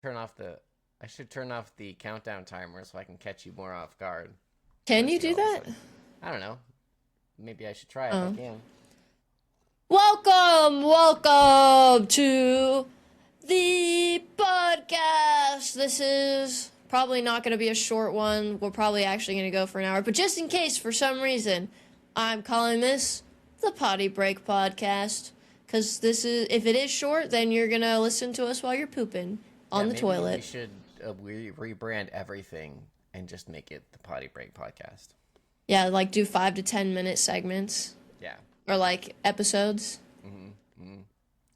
Turn off the. I should turn off the countdown timer so I can catch you more off guard. Can Let's you see do all of a that? sudden. I don't know. Maybe I should try if I Oh. can. Welcome to the podcast. This is probably not going to be a short one. We're probably actually going to go for an hour. But just in case, for some reason, I'm calling this the Potty Break Podcast. Because this is, if it is short, then you're going to listen to us while you're pooping on the Maybe toilet. we should rebrand everything and just make it the Potty Break Podcast. Yeah, like do 5 to 10 minute segments. Yeah. Or like episodes.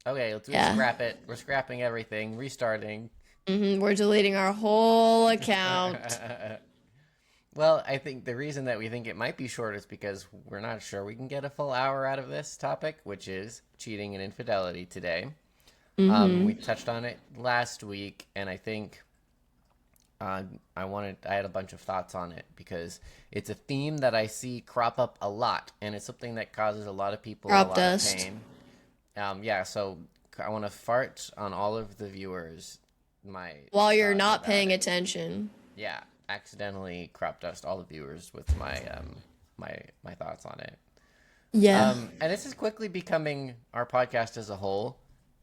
Okay, let's scrap it. We're scrapping everything, restarting. We're deleting our whole account. Well, I think the reason that we think it might be short is because we're not sure we can get a full hour out of this topic, which is cheating and infidelity today. We touched on it last week, and I think I had a bunch of thoughts on it because it's a theme that I see crop up a lot, and it's something that causes a lot of people a lot of pain. So I want to fart on all of the viewers. While you're not paying attention. Yeah, accidentally crop dust all the viewers with my my thoughts on it. Yeah. And this is quickly becoming, our podcast as a whole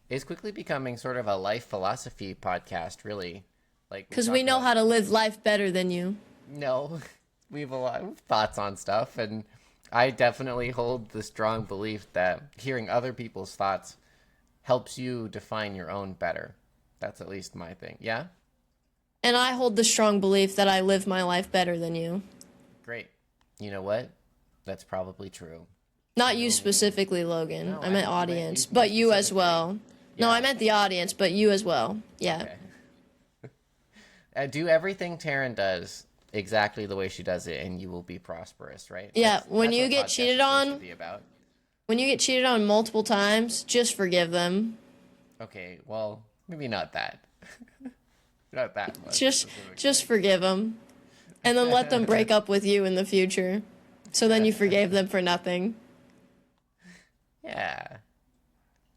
is quickly becoming sort of a life philosophy podcast, really. Like, because we know how to live life better than you. No, we have a lot of thoughts on stuff, and I definitely hold the strong belief that hearing other people's thoughts helps you define your own better. That's at least my thing. Yeah? And I hold the strong belief that I live my life better than you. Great. You know what? That's probably true. Not you specifically, Logan. No, I meant audience, but you as well. Yeah. No, I meant the audience, but you as well. Yeah. Okay. Do everything Taryn does exactly the way she does it, and you will be prosperous, right? Yeah, when that's you what get podcast cheated is supposed on, to be about. when you get cheated on multiple times, just forgive them. Okay, well, maybe not that. Not that much. Just forgive them. And then let them break up with you in the future. So then you forgave them for nothing. Yeah.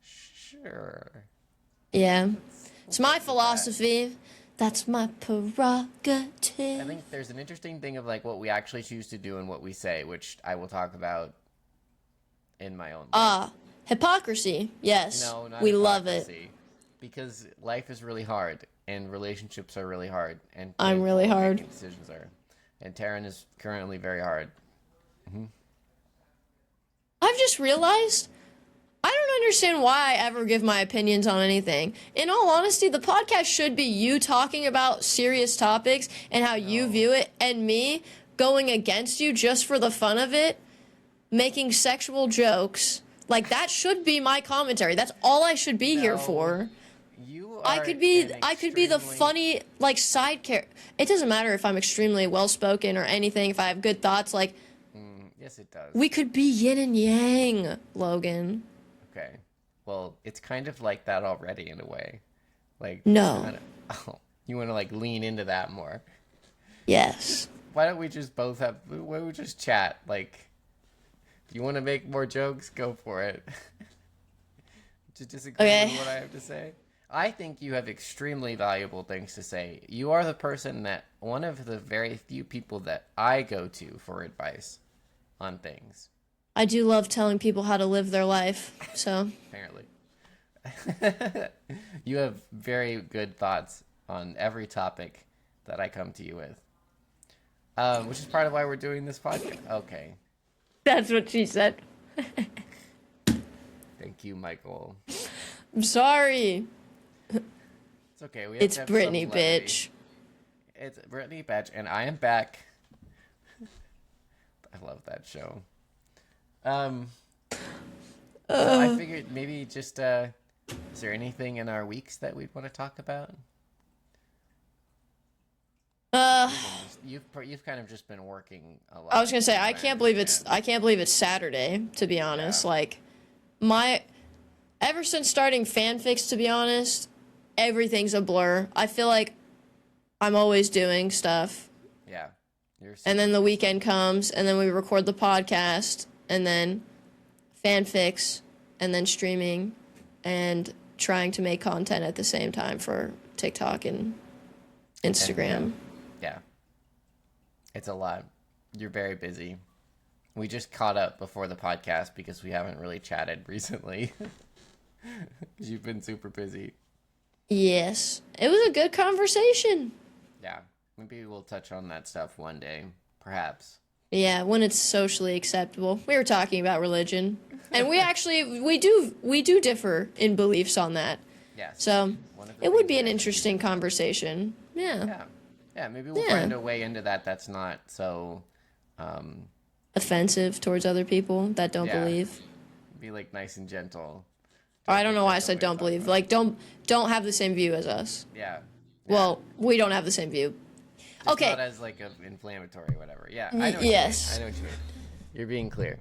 Sure. Yeah. It's my philosophy. That's my prerogative. I think there's an interesting thing of like what we actually choose to do and what we say, which I will talk about in my own life. Hypocrisy. Yes. No, not we love it. hypocrisy. Because life is really hard and relationships are really hard and I'm really painful, hard. making decisions are. And Taryn is currently very hard. I've just realized I don't understand why I ever give my opinions on anything. In all honesty, the podcast should be you talking about serious topics and how you view it, and me going against you just for the fun of it, making sexual jokes. Like, that should be my commentary. That's all I should be here for. You are I could be the extremely- funny, like, side character. It doesn't matter if I'm extremely well-spoken or anything, if I have good thoughts, like, Yes, it does. we could be yin and yang, Logan. Okay. Well, it's kind of like that already in a way. Like, No. you want to like lean into that more. Yes. Why don't we just why don't we just chat? Like, if you want to make more jokes, go for it. Just disagree with what I have to say. I think you have extremely valuable things to say. You are the person one of the very few people that I go to for advice on things. I do love telling people how to live their life, so. Apparently. You have very good thoughts on every topic that I come to you with. Which is part of why we're doing this podcast. Okay. That's what she said. Thank you, Michael. I'm sorry. It's okay. We have It's to have Brittany, some levity. bitch. It's Brittany, bitch, and I am back. I love that show. So I figured maybe just, is there anything in our weeks that we'd want to talk about? You've kind of just been working a lot. I was gonna say I can't believe it's Saturday, to be honest. Yeah. Like, ever since starting fanfics, to be honest, everything's a blur. I feel like I'm always doing stuff. Yeah. And then the weekend comes, and then we record the podcast, and then fanfics, and then streaming, and trying to make content at the same time for TikTok and Instagram. And, yeah. It's a lot. You're very busy. We just caught up before the podcast because we haven't really chatted recently. You've been super busy. Yes. It was a good conversation. Yeah. Maybe we'll touch on that stuff one day. Perhaps. Yeah, when it's socially acceptable. We were talking about religion. And we do differ in beliefs on that. Yes. So it would be an interesting conversation. Yeah. Yeah. Yeah, maybe we'll find a way into that that's not so offensive towards other people that don't believe. Be like nice and gentle. I don't know why I said don't believe. Like don't have the same view as us. Yeah. Well, we don't have the same view. Just okay. Not as like inflammatory, whatever. Yeah. I know what yes. You mean. I know what you mean. You're being clear.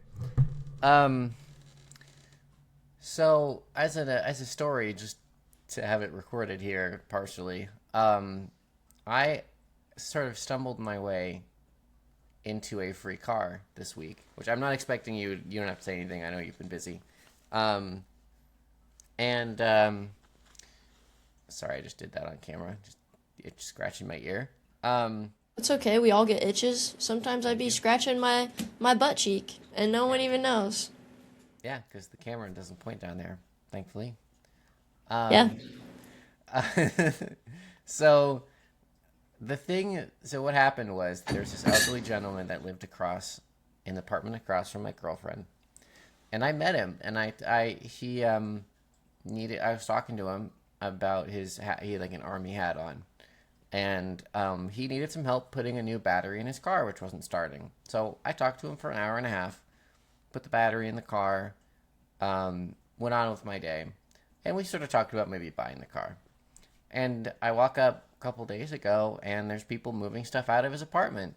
So as a story, just to have it recorded here partially, I sort of stumbled my way into a free car this week, which I'm not expecting you. You don't have to say anything. I know you've been busy. Sorry, I just did that on camera. Just scratching my ear. It's okay. We all get itches. Sometimes I be scratching my butt cheek, and no one even knows. Yeah, because the camera doesn't point down there, thankfully. Yeah. So what happened was there's this elderly gentleman that lived in the apartment across from my girlfriend, and I met him, and I was talking to him about his hat. He had like an army hat on, and he needed some help putting a new battery in his car, which wasn't starting. So I talked to him for an hour and a half, put the battery in the car, went on with my day, and we sort of talked about maybe buying the car. And I walk up a couple days ago, and there's people moving stuff out of his apartment.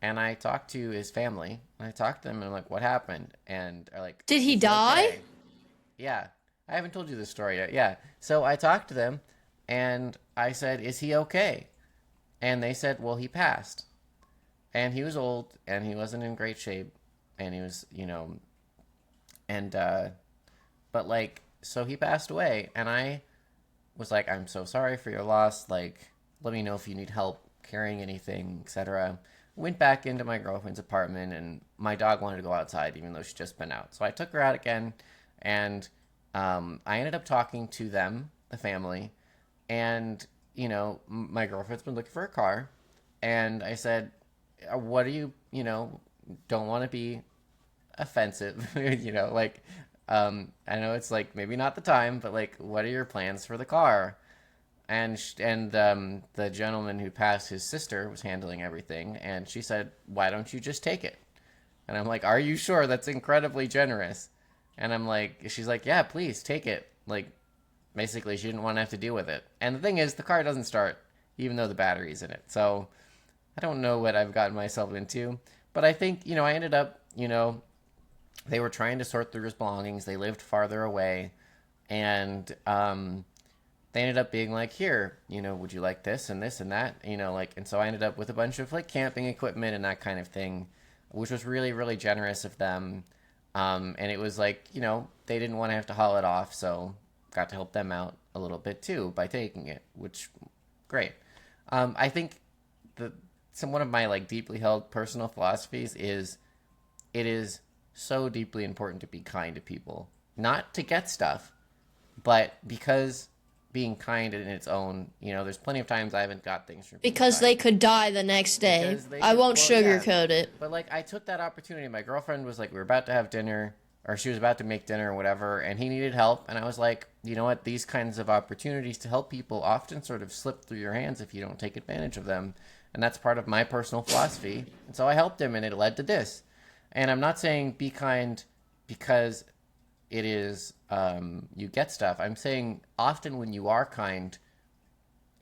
And I talked to his family, and I talked to them, and I'm like, what happened? And they're like, did he die? Okay. Yeah. I haven't told you this story yet. Yeah. So I talked to them, and I said, is he okay? And they said, well, he passed. And he was old, and he wasn't in great shape, and he was, but like, so he passed away, and I was like, I'm so sorry for your loss. Like, let me know if you need help carrying anything, etc. Went back into my girlfriend's apartment, and my dog wanted to go outside, even though she'd just been out. So I took her out again, and I ended up talking to them, the family, and, my girlfriend's been looking for a car, and I said, what do you, don't want to be offensive, I know it's like maybe not the time, but like, what are your plans for the car? And the gentleman who passed, his sister was handling everything, and she said, why don't you just take it? And I'm like, are you sure? That's incredibly generous. And I'm like, she's like, yeah, please take it. Like, basically she didn't want to have to deal with it. And the thing is, the car doesn't start, even though the battery's in it. So I don't know what I've gotten myself into, but I think, I ended up, they were trying to sort through his belongings. They lived farther away, and they ended up being like, here, would you like this and this and that? And so I ended up with a bunch of like camping equipment and that kind of thing, which was really, really generous of them. And it was like, they didn't want to have to haul it off, so got to help them out a little bit too by taking it, which great. I think one of my like deeply held personal philosophies is it is so deeply important to be kind to people, not to get stuff, but because being kind in its own, there's plenty of times I haven't got things from people. Because they could die the next day. I won't sugarcoat it. But like, I took that opportunity. My girlfriend was like, we were about to have dinner, or she was about to make dinner or whatever, and he needed help. And I was like, you know what? These kinds of opportunities to help people often sort of slip through your hands if you don't take advantage of them. And that's part of my personal philosophy. And so I helped him, and it led to this. And I'm not saying be kind because it is you get stuff. I'm saying often when you are kind,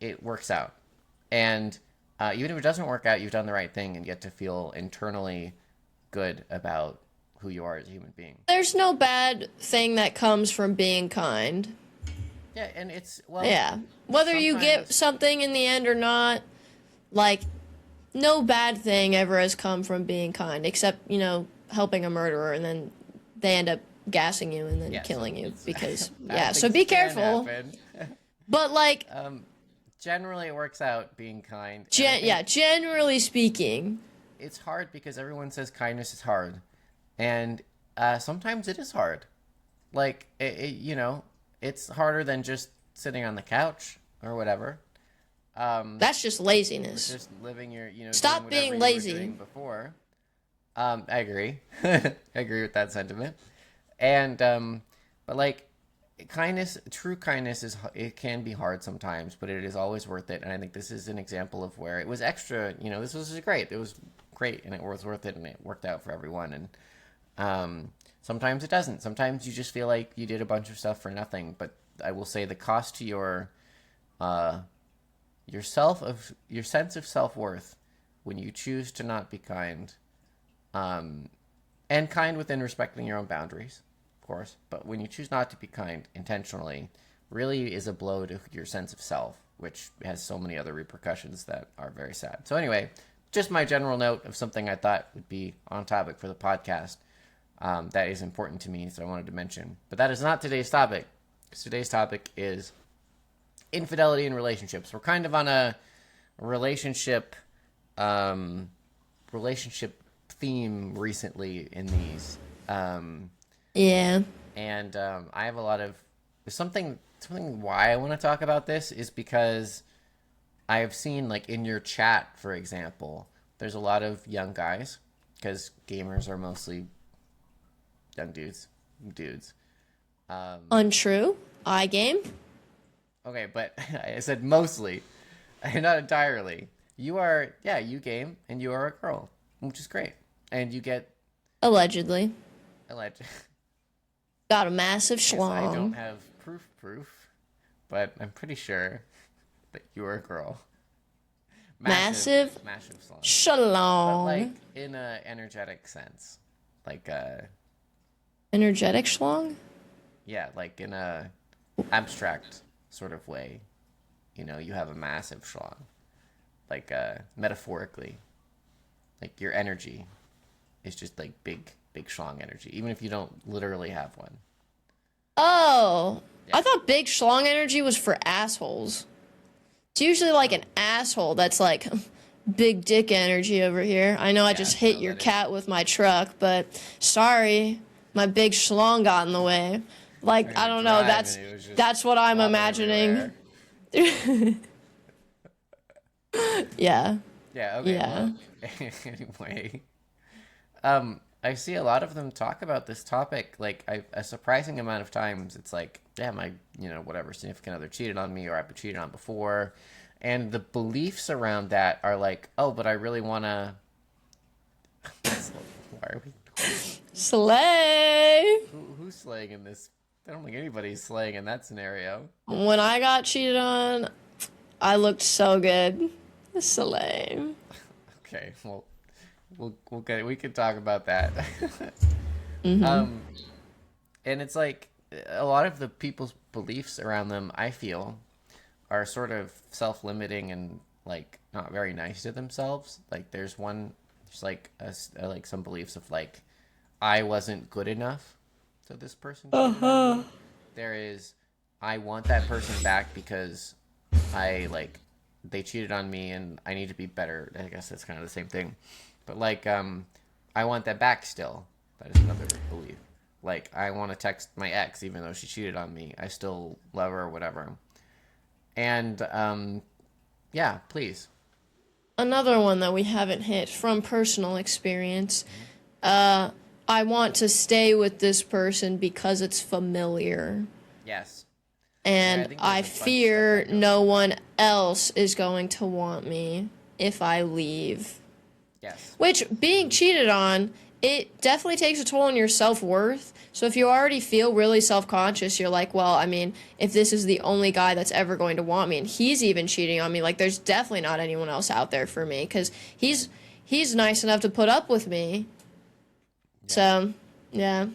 it works out. And even if it doesn't work out, you've done the right thing and get to feel internally good about who you are as a human being. There's no bad thing that comes from being kind. Yeah, and it's, well... Yeah. Whether you get something in the end or not, like, no bad thing ever has come from being kind, except, helping a murderer, and then they end up gassing you and then killing you because, so be careful. But, like, generally it works out being kind. Generally speaking. It's hard because everyone says kindness is hard, and sometimes it is hard. Like it's harder than just sitting on the couch or whatever. That's just laziness. Just living your, Stop being lazy. Doing before. I agree. I agree with that sentiment. And but like true kindness it can be hard sometimes, but it is always worth it. And I think this is an example of where it was extra. This was great. It was great, and it was worth it, and it worked out for everyone. And sometimes it doesn't. Sometimes you just feel like you did a bunch of stuff for nothing. But I will say the cost to your sense of self-worth when you choose to not be kind, and kind within respecting your own boundaries, of course, but when you choose not to be kind intentionally, really is a blow to your sense of self, which has so many other repercussions that are very sad. So anyway, just my general note of something I thought would be on topic for the podcast, that is important to me, so I wanted to mention. But that is not today's topic, because today's topic is infidelity in relationships. We're kind of on a relationship theme recently in these. Yeah. And I have a lot of something why I want to talk about this is because I have seen, like, in your chat, for example, there's a lot of young guys, because gamers are mostly young dudes. Untrue. I game. Okay, but I said mostly, not entirely. You game, and you are a girl, which is great. And you get... Allegedly. Got a massive schlong. I don't have proof, but I'm pretty sure that you are a girl. Massive schlong. Shalom. But, like, in a energetic sense. Like, energetic schlong? Yeah, like in a abstract sort of way. You have a massive schlong. Like, metaphorically. Like, your energy is just, like, big schlong energy, even if you don't literally have one. Oh, yeah. I thought big schlong energy was for assholes. It's usually like an asshole that's like big dick energy over here. I know I just hit your cat with my truck, but sorry, my big schlong got in the way. Like, I don't know, that's what I'm imagining. Yeah. Yeah, okay. Yeah. Well, anyway, I see a lot of them talk about this topic, like, a surprising amount of times. It's like, yeah, my, whatever, significant other cheated on me, or I've been cheated on before. And the beliefs around that are like, oh, but I really want to... Why are we... Slay! Who's slaying in this? I don't think anybody's slaying in that scenario. When I got cheated on, I looked so good. Slay. Okay, well... we can talk about that. Mm-hmm. And it's like a lot of the people's beliefs around them, I feel, are sort of self-limiting and, like, not very nice to themselves. Like, there's like like some beliefs of, like, I wasn't good enough, so this person. There is, I want that person back because they cheated on me and I need to be better. I guess that's kind of the same thing. But, like, I want that back still. That is another belief. Like, I want to text my ex even though she cheated on me. I still love her or whatever. And, yeah, please. Another one that we haven't hit from personal experience. I want to stay with this person because it's familiar. Yes. And yeah, I fear no one else is going to want me if I leave. Yes. Which, being cheated on, it definitely takes a toll on your self-worth. So if you already feel really self-conscious, you're like, well, I mean, if this is the only guy that's ever going to want me, and he's even cheating on me, like, there's definitely not anyone else out there for me, because he's nice enough to put up with me. Yeah. So, yeah.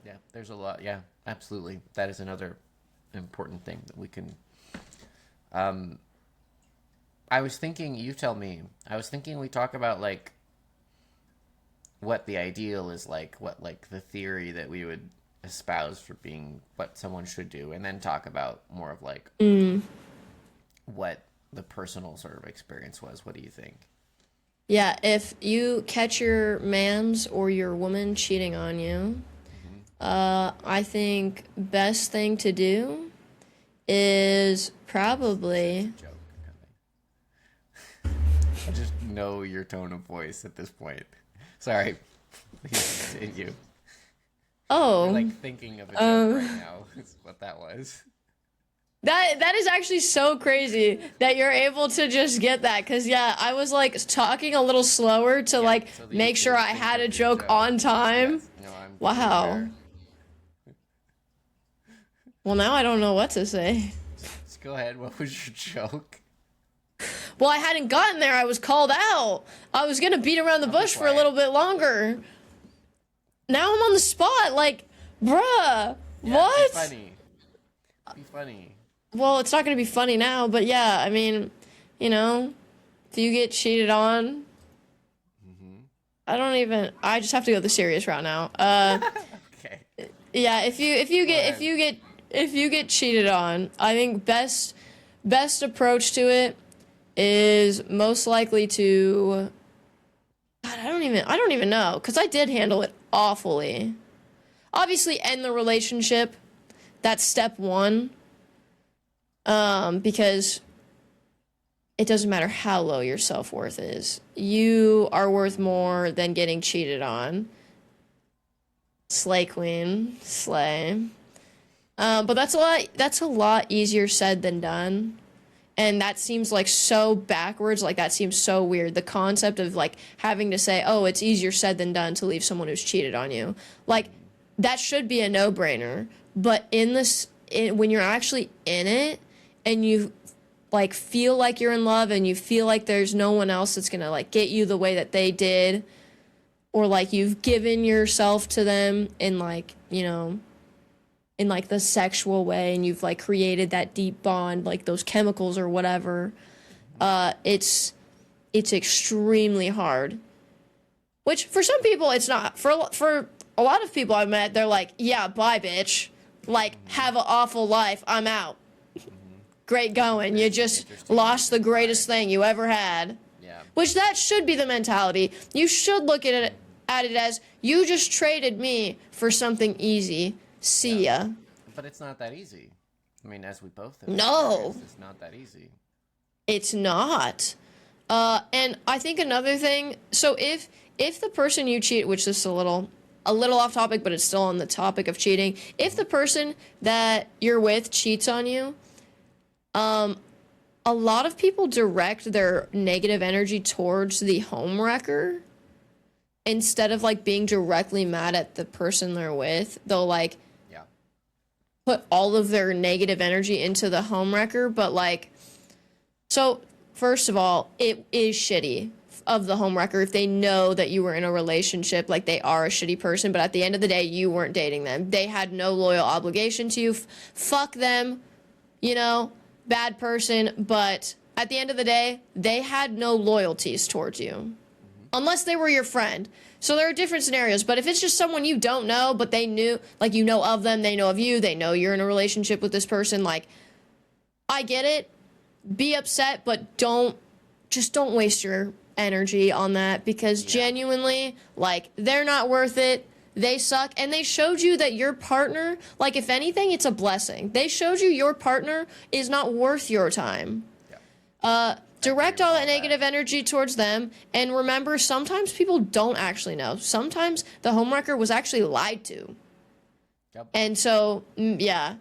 Yeah, there's a lot. Yeah, absolutely. That is another important thing that we can... I was thinking, you tell me, we talk about, like, what the ideal is like, what, like, the theory that we would espouse for being what someone should do, and then talk about more of, like, what the personal sort of experience was. What do you think? Yeah, if you catch your man's or your woman cheating on you, I think best thing to do is probably Joke. I just know your tone of voice at this point. Sorry. Please continue. oh You're like thinking of a joke right now. Is what that was. that is actually so crazy that you're able to just get that, because yeah, I was like talking a little slower to like so that you make sure can I think had of a your joke joke. on time. Yes. No, I'm Wow. aware. Well, now I don't know what to say. Just go ahead. What was your joke? Well, I hadn't gotten there. I was called out. I was gonna beat around the bush for a quiet. little bit longer. Now I'm on the spot. Like, bruh, Yeah, what? Be funny. Be funny. Well, it's not gonna be funny now, but yeah, I mean, you know, if you get cheated on, I just have to go the serious route now. Okay. Yeah, if you get cheated on, I think best approach to it is most likely to, God, I don't even know, because I did handle it awfully. Obviously, end the relationship. That's step one. Because it doesn't matter how low your self-worth is. You are worth more than getting cheated on. Slay queen, slay. But that's a lot easier said than done. And that seems like so backwards, like that seems so weird. The concept of like having to say, oh, it's easier said than done to leave someone who's cheated on you. Like, that should be a no-brainer. But when you're actually in it and you like feel like you're in love and you feel like there's no one else that's gonna like get you the way that they did, or like you've given yourself to them in like, you know, in like the sexual way, and you've like created that deep bond, like those chemicals or whatever, it's extremely hard. Which for some people it's not. For a lot of people I've met, they're like, yeah, bye, bitch. Like, have an awful life. I'm out. Great going. You just lost the greatest thing you ever had. Yeah. Which that should be the mentality. You should look at it as, you just traded me for something easy. See ya. But it's not that easy. I mean, as we both have No. experienced, it's not that easy. It's not. And I think another thing, so if the person you cheat, which this is a little off topic, but it's still on the topic of cheating. If the person that you're with cheats on you, a lot of people direct their negative energy towards the homewrecker instead of like being directly mad at the person they're with. They'll like put all of their negative energy into the homewrecker, but like, so first of all, it is shitty of the homewrecker if they know that you were in a relationship, like they are a shitty person, but at the end of the day, you weren't dating them. They had no loyal obligation to you. Fuck them, you know, bad person, but at the end of the day, they had no loyalties towards you. Unless they were your friend. So there are different scenarios, but if it's just someone you don't know, but they knew, like you know of them, they know of you, they know you're in a relationship with this person, like, I get it. Be upset, but don't waste your energy on that, because genuinely, like, they're not worth it. They suck, and they showed you that your partner, like, if anything, it's a blessing. They showed you your partner is not worth your time. Direct all that negative energy towards them, and remember, sometimes people don't actually know. Sometimes the homewrecker was actually lied to. Yep. And so, yeah.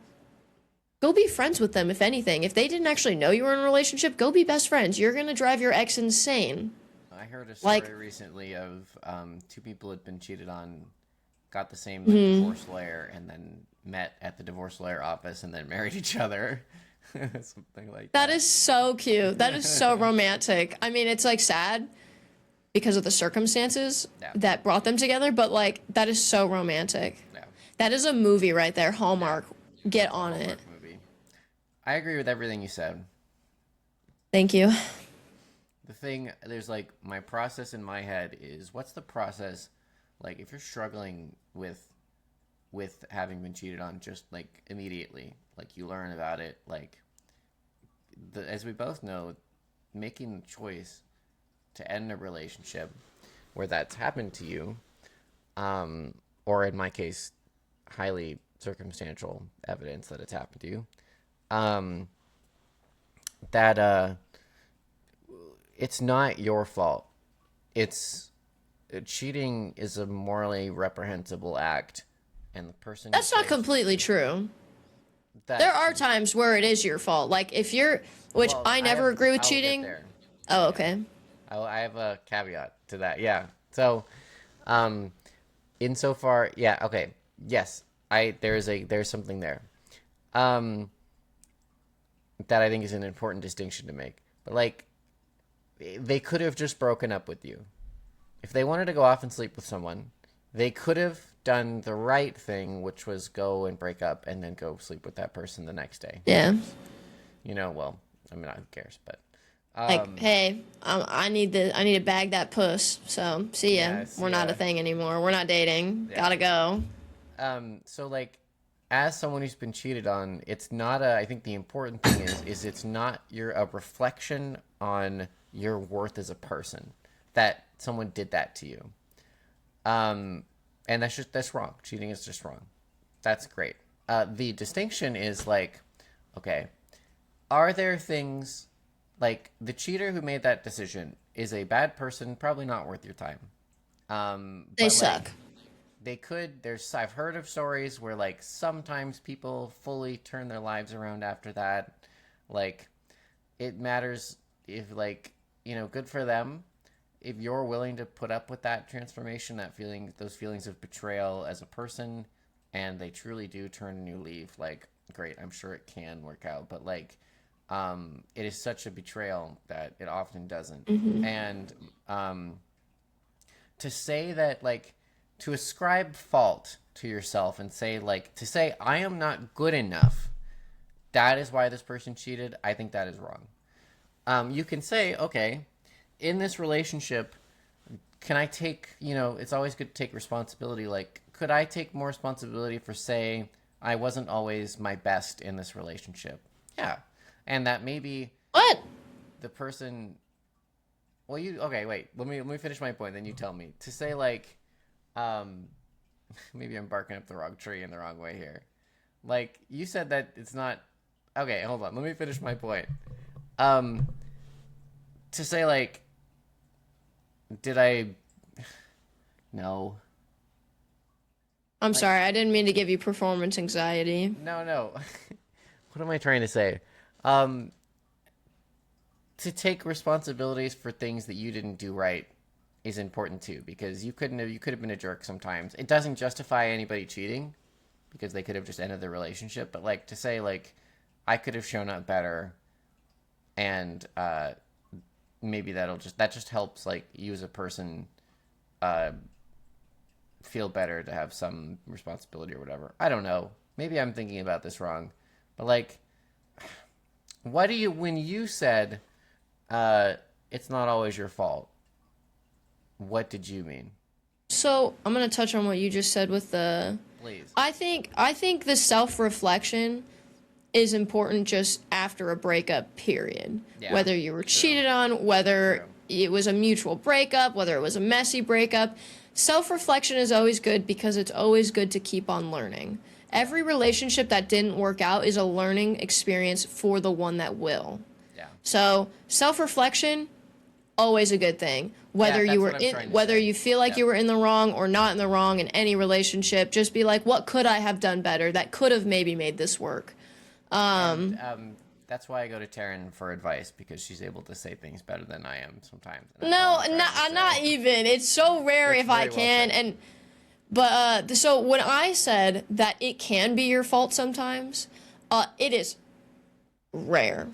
Go be friends with them, if anything. If they didn't actually know you were in a relationship, go be best friends. You're going to drive your ex insane. I heard a story recently of two people had been cheated on, got the same divorce lawyer, and then met at the divorce lawyer office and then married each other. Something like that. That is so cute. That is so romantic. I mean, it's like sad because of the circumstances that brought them together, but like, that is so romantic. Yeah. That is a movie right there. Hallmark. Get on it. Movie. I agree with everything you said. Thank you. The thing, there's like, my process in my head is, what's the process, like, if you're struggling with having been cheated on, just like immediately, like you learn about it, like as we both know, making the choice to end a relationship where that's happened to you, or in my case, highly circumstantial evidence that it's happened to you, that it's not your fault. It's cheating is a morally reprehensible act, and the person. That's not completely true. There are times where it is your fault. Like if you're, which I never agree with cheating. Oh, okay. I have a caveat to that. Yeah. So, insofar, yeah, okay, yes, there's something there, that I think is an important distinction to make. But like, they could have just broken up with you. If they wanted to go off and sleep with someone, they could have done the right thing, which was go and break up and then go sleep with that person the next day. Yeah. Well, I mean, who cares? But like, hey, I need to bag that puss. So see ya. Yeah, We're not a thing anymore. We're not dating. Yeah. Gotta go. So like, as someone who's been cheated on, it's not I think the important thing is it's not a reflection on your worth as a person that someone did that to you. And that's wrong. Cheating is just wrong. That's great. The distinction is like, okay, are there things like the cheater who made that decision is a bad person, probably not worth your time. They but, suck. Like, they could. I've heard of stories where like sometimes people fully turn their lives around after that. Like, it matters if like, good for them. If you're willing to put up with that transformation, those feelings of betrayal as a person, and they truly do turn a new leaf, like, great, I'm sure it can work out. But like, it is such a betrayal that it often doesn't. Mm-hmm. And to say that, like, to ascribe fault to yourself and say, like, to say I am not good enough, that is why this person cheated, I think that is wrong. You can say, okay, in this relationship, can I take, it's always good to take responsibility. Like, could I take more responsibility for, say, I wasn't always my best in this relationship? Yeah. And that maybe What? the person, okay, wait, let me finish my point, then you tell me. To say, like, maybe I'm barking up the wrong tree in the wrong way here. Like, you said that it's not, okay, hold on, let me finish my point. To say, like, no. I'm sorry, I didn't mean to give you performance anxiety. No. What am I trying to say? To take responsibilities for things that you didn't do right is important too, because you could have been a jerk sometimes. It doesn't justify anybody cheating, because they could have just ended the relationship. But like, to say, like, I could have shown up better, and maybe that just helps, like, you as a person feel better to have some responsibility or whatever. I don't know. Maybe I'm thinking about this wrong, but like, when you said it's not always your fault, what did you mean? So I'm gonna touch on what you just said with the. Please. I think the self-reflection is important just after a breakup, period. Yeah, whether you were cheated on, whether it was a mutual breakup, whether it was a messy breakup. Self-reflection is always good because it's always good to keep on learning. Every relationship that didn't work out is a learning experience for the one that will. Yeah. So self-reflection, always a good thing. Whether you feel like you were in the wrong or not in the wrong in any relationship, just be like, what could I have done better that could have maybe made this work? That's why I go to Taryn for advice, because she's able to say things better than I am sometimes. No, not even. It's so rare if I can. But so when I said that it can be your fault sometimes, it is rare.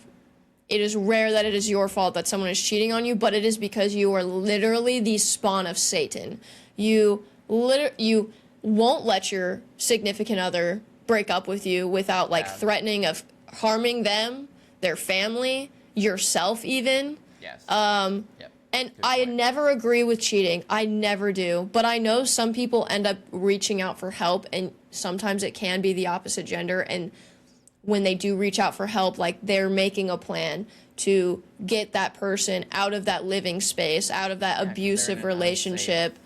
It is rare that it is your fault that someone is cheating on you, but it is because you are literally the spawn of Satan. You won't let your significant other break up with you without threatening of harming them, their family, yourself even. Yes. Yep. And I never agree with cheating. I never do. But I know some people end up reaching out for help, and sometimes it can be the opposite gender. And when they do reach out for help, like they're making a plan to get that person out of that living space, out of that abusive relationship.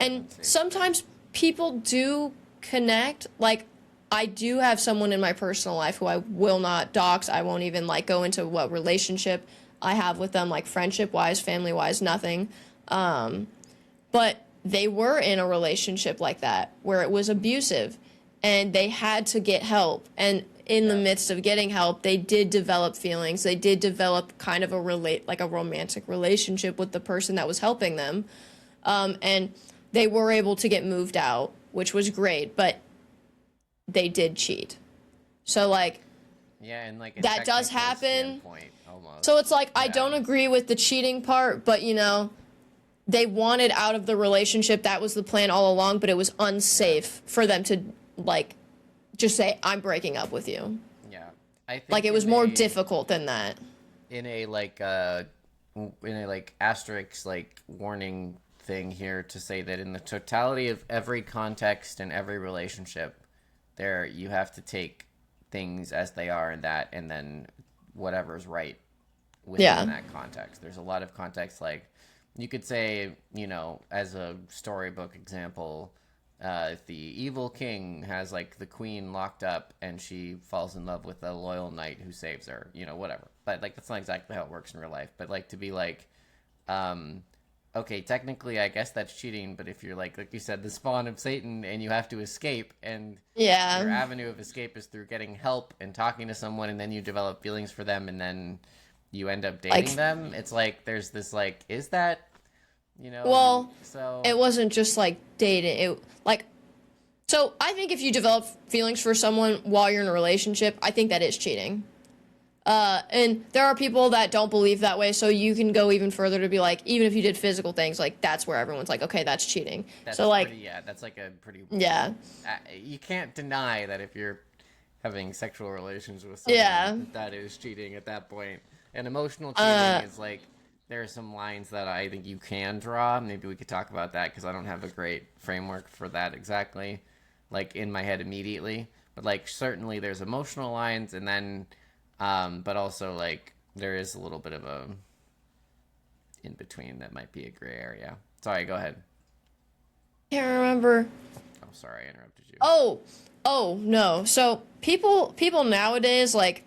And sometimes people do connect. Like, I do have someone in my personal life who I will not dox. I won't even like go into what relationship I have with them, like friendship wise, family wise, nothing. But they were in a relationship like that where it was abusive and they had to get help. And in the midst of getting help, they did develop feelings. They did develop kind of a romantic relationship with the person that was helping them. And they were able to get moved out, which was great, but they did cheat. So like, yeah, and like that does happen. Almost. So it's like, I don't agree with the cheating part, but you know, they wanted out of the relationship. That was the plan all along, but it was unsafe for them to like just say, I'm breaking up with you. Yeah. I think like it was more difficult than that. In a asterisk like warning thing here to say that in the totality of every context and every relationship, there you have to take things as they are in that, and then whatever's right within that context. There's a lot of context, like you could say, you know, as a storybook example, if the evil king has like the queen locked up and she falls in love with a loyal knight who saves her, you know, whatever. But like that's not exactly how it works in real life. But like to be like, okay, technically I guess that's cheating, but if you're like you said, the spawn of Satan and you have to escape, and your avenue of escape is through getting help and talking to someone, and then you develop feelings for them, and then you end up dating them. It's like there's this like, is that, you know? Well, so it wasn't just like dating. It like, so I think if you develop feelings for someone while you're in a relationship, I think that is cheating. And there are people that don't believe that way, so you can go even further to be like, even if you did physical things, like that's where everyone's like, okay, that's cheating. That's so like, that's like a pretty you can't deny that if you're having sexual relations with someone, that is cheating at that point. And emotional cheating is like, there are some lines that I think you can draw. Maybe we could talk about that because I don't have a great framework for that exactly, like in my head immediately. But like certainly there's emotional lines, and then but also like there is a little bit of a in between that might be a gray area. Sorry, go ahead. Can't remember. Oh, sorry, I interrupted you. Oh no. So people nowadays, like,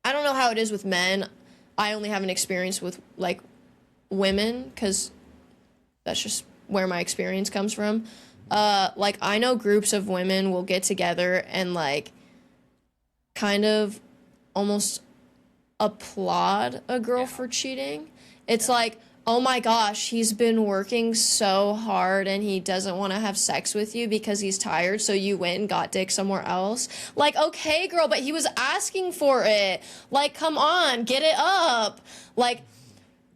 I don't know how it is with men. I only have an experience with like women because that's just where my experience comes from. Like I know groups of women will get together and like kind of almost applaud a girl for cheating. It's like, oh my gosh, he's been working so hard and he doesn't want to have sex with you because he's tired, so you went and got dick somewhere else. Like, okay, girl, but he was asking for it. Like, come on, get it up. Like,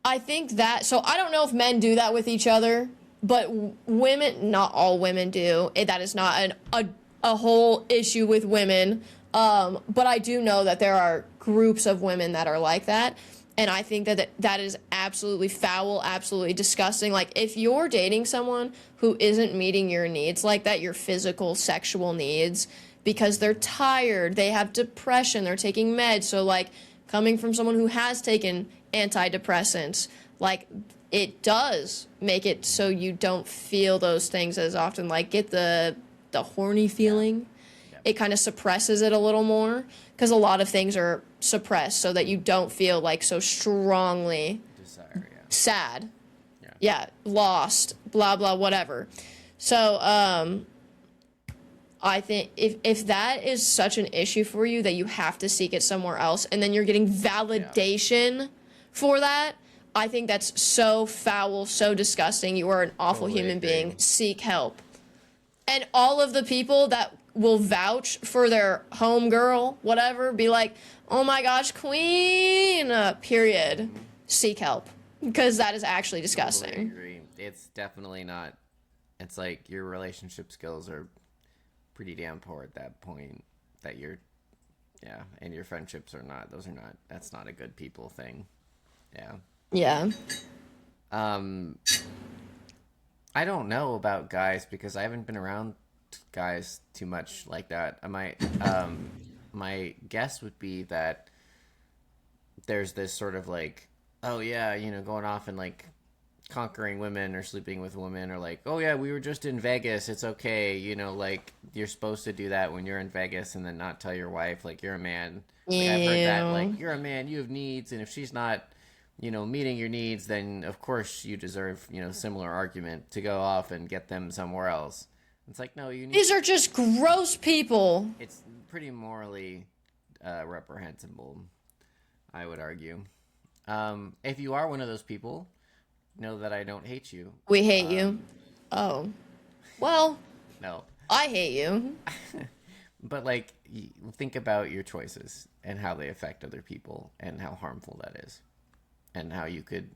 I think that, so I don't know if men do that with each other, but women, not all women do. That is not a whole issue with women. But I do know that there are groups of women that are like that. And I think that is absolutely foul, absolutely disgusting. Like, if you're dating someone who isn't meeting your needs like that, your physical, sexual needs, because they're tired, they have depression, they're taking meds. So, like, coming from someone who has taken antidepressants, like, it does make it so you don't feel those things as often. Like, get the horny feeling. It kind of suppresses it a little more because a lot of things are suppressed so that you don't feel like so strongly sad, lost, blah, blah, whatever. So I think if that is such an issue for you that you have to seek it somewhere else and then you're getting validation for that, I think that's so foul, so disgusting. You are an awful human being. Seek help. And all of the people that will vouch for their homegirl, whatever, be like, oh my gosh, queen, period. Seek help. Because that is actually disgusting. Totally agree. It's definitely not, it's like your relationship skills are pretty damn poor at that point, that you're, and your friendships are not, that's not a good people thing. Yeah. I don't know about guys because I haven't been around guys too much like that. I might my guess would be that there's this sort of like, oh yeah, going off and like conquering women or sleeping with women, or like, oh yeah, we were just in Vegas, it's okay, like you're supposed to do that when you're in Vegas and then not tell your wife like you're a man. Like, I've heard that, like, you're a man, you have needs, and if she's not meeting your needs, then of course you deserve similar argument to go off and get them somewhere else. It's like, no, you need. These are just gross people. It's pretty morally reprehensible, I would argue. If you are one of those people, know that I don't hate you. We hate you. Oh. Well. No. I hate you. But, like, think about your choices and how they affect other people and how harmful that is. And how you could,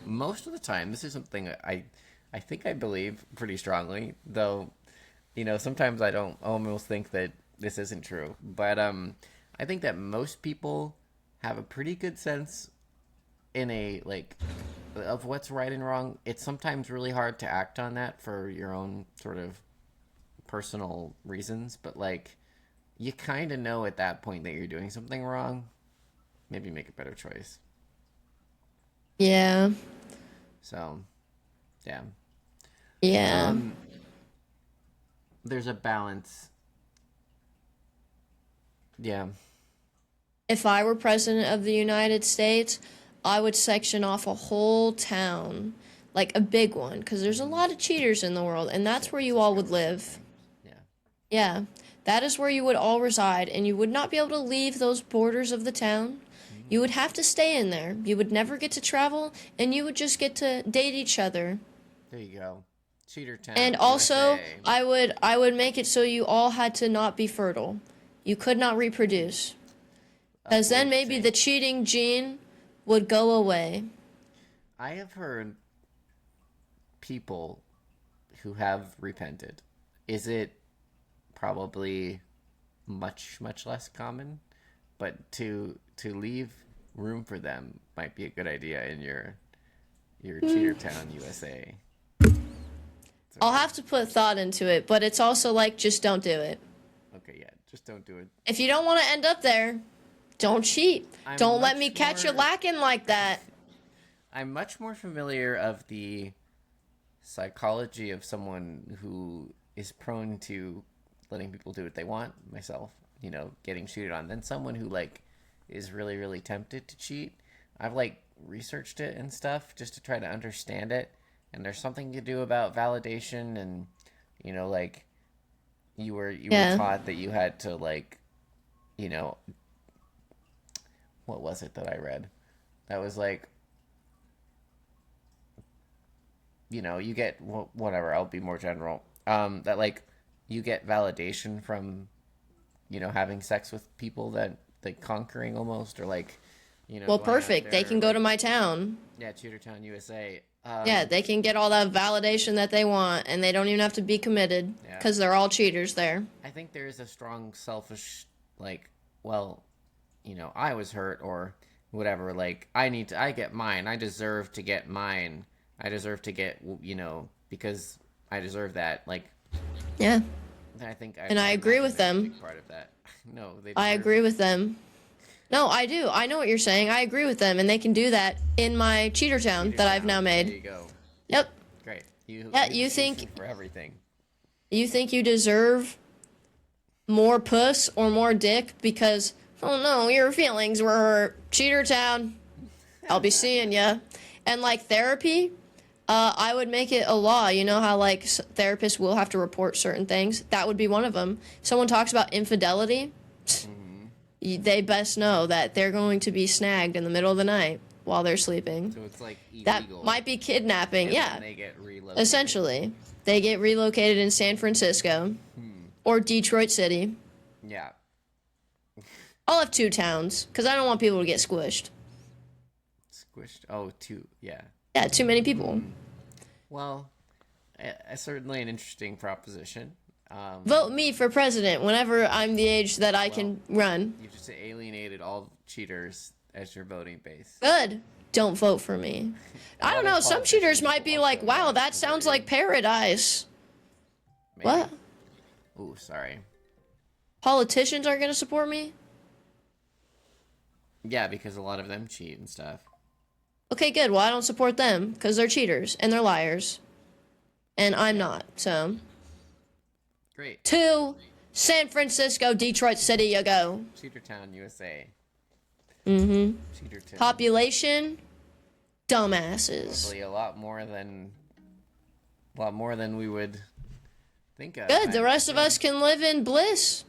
most of the time, this is something I think I believe pretty strongly, though, sometimes I don't almost think that this isn't true. But I think that most people have a pretty good sense of what's right and wrong. It's sometimes really hard to act on that for your own sort of personal reasons, but like you kind of know at that point that you're doing something wrong. Maybe make a better choice. Yeah. So, yeah. Yeah. There's a balance. Yeah. If I were president of the United States, I would section off a whole town, like a big one, because there's a lot of cheaters in the world, and that's where you all would live. Yeah. Yeah, that is where you would all reside, and you would not be able to leave those borders of the town. You would have to stay in there. You would never get to travel, and you would just get to date each other. There you go. Cheater town. And also, USA. I would make it so you all had to not be fertile. You could not reproduce. Because then maybe the cheating gene would go away. I have heard people who have repented. Is it probably much, much less common? But to leave room for them might be a good idea in your cheater town, USA. I'll have to put thought into it, but it's also like, just don't do it. Okay, yeah, just don't do it. If you don't want to end up there, don't cheat. Don't let me catch you lacking like that. I'm much more familiar of the psychology of someone who is prone to letting people do what they want, myself, getting cheated on, than someone who, like, is really, really tempted to cheat. I've, like, researched it and stuff just to try to understand it. And there's something to do about validation and, like, you were taught that you had to, like, what was it that I read? That was like, you get, whatever, I'll be more general. That, like, you get validation from, having sex with people that, like, conquering almost, or like, well, perfect. They can go to my town. Yeah, Cheater Town, USA. Yeah, they can get all that validation that they want, and they don't even have to be committed, because they're all cheaters there. I think there is a strong selfish, like, well, I was hurt or whatever, like, I get mine. I deserve to get mine. I deserve to get, because I deserve that. Like, yeah. I think I agree with them. Part of that. No, I agree with them. No, I do. I know what you're saying. I agree with them, and they can do that in my cheater town that I've now made. There you go. Yep. Great. You think for everything. You think you deserve more puss or more dick because, oh no, your feelings were hurt. Cheater town. I'll be seeing ya. And like therapy, I would make it a law. You know how like therapists will have to report certain things? That would be one of them. Someone talks about infidelity. They best know that they're going to be snagged in the middle of the night while they're sleeping. So it's like illegal. That might be kidnapping. And yeah. They get relocated. Essentially, they get relocated in San Francisco or Detroit City. Yeah. I'll have 2 towns because I don't want people to get squished. Squished? Oh, 2. Yeah. Yeah, too many people. Well, certainly an interesting proposition. Vote me for president whenever I'm the age that I can run. You just alienated all cheaters as your voting base. Good. Don't vote for me. I don't know. Some cheaters might be like, wow, that sounds like paradise. Maybe. What? Ooh, sorry. Politicians aren't going to support me? Yeah, because a lot of them cheat and stuff. Okay, good. Well, I don't support them because they're cheaters and they're liars. And I'm Yeah. not, so. Great. To San Francisco, Detroit City, you go. Cheatertown, USA. Mm-hmm. Cheatertown. Population, dumbasses. Probably a lot more than we would think of. Good. The rest of us can live in bliss.